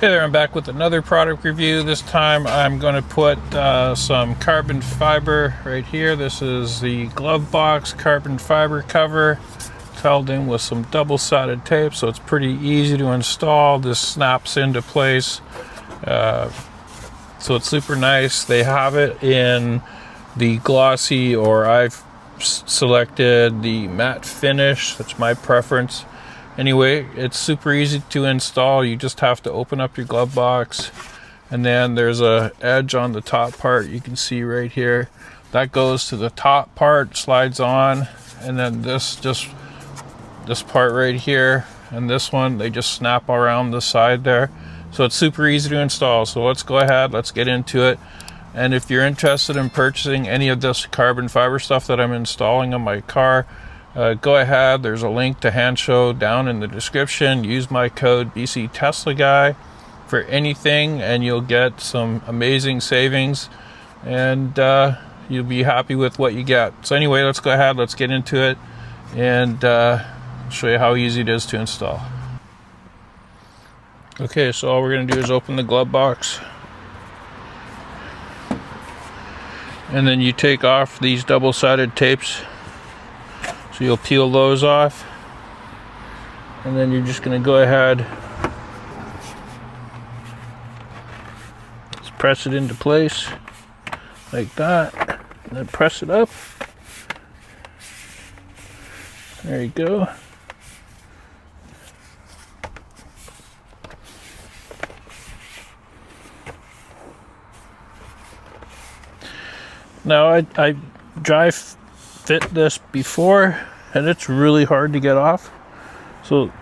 Hey there, I'm back with another product review. This time I'm going to put some carbon fiber right here. This is the glovebox carbon fiber cover. It's held in with some double-sided tape, so it's pretty easy to install. This snaps into place, so it's super nice. They have it in the glossy, or I've selected the matte finish. That's my preference. Anyway, it's super easy to install. You just have to open up your glove box, and then there's a edge on the top part you can see right here. That goes to the top part, slides on, and then this part right here and this one, they just snap around the side there. So it's super easy to install. So let's go ahead, let's get into it. And if you're interested in purchasing any of this carbon fiber stuff that I'm installing on my car, go ahead. There's a link to Hansshow down in the description. Use my code BCTeslaGuy for anything, and you'll get some amazing savings, and you'll be happy with what you get. So anyway, let's go ahead. Let's get into it, and show you how easy it is to install. Okay, so all we're going to do is open the glove box, and then you take off these double-sided tapes. So you'll peel those off, and then you're just going to go ahead, just press it into place like that, and then press it up. There you go. Now I dry fit this before, and it's really hard to get off. So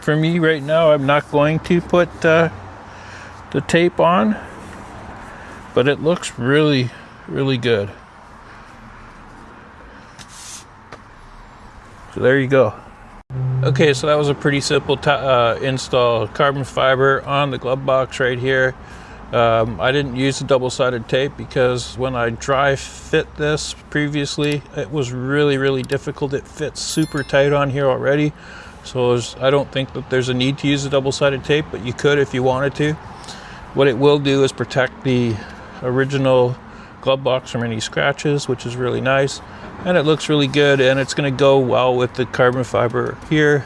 for me right now, I'm not going to put the tape on, but it looks really good. So there you go. Okay, so that was a pretty simple install. Carbon fiber on the glove box right here. I didn't use the double-sided tape because when I dry fit this previously, it was really difficult. It fits super tight on here already, so I don't think that there's a need to use the double-sided tape, but you could if you wanted to. What it will do is protect the original glove box from any scratches, which is really nice, and it looks really good, and it's going to go well with the carbon fiber here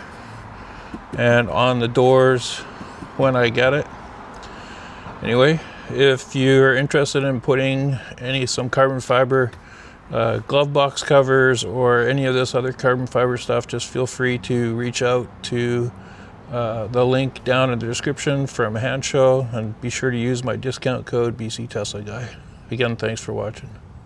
and on the doors when I get it. Anyway, if you're interested in putting some carbon fiber glove box covers or any of this other carbon fiber stuff, just feel free to reach out to the link down in the description from Hansshow, and be sure to use my discount code BCTeslaGuy. Again, thanks for watching.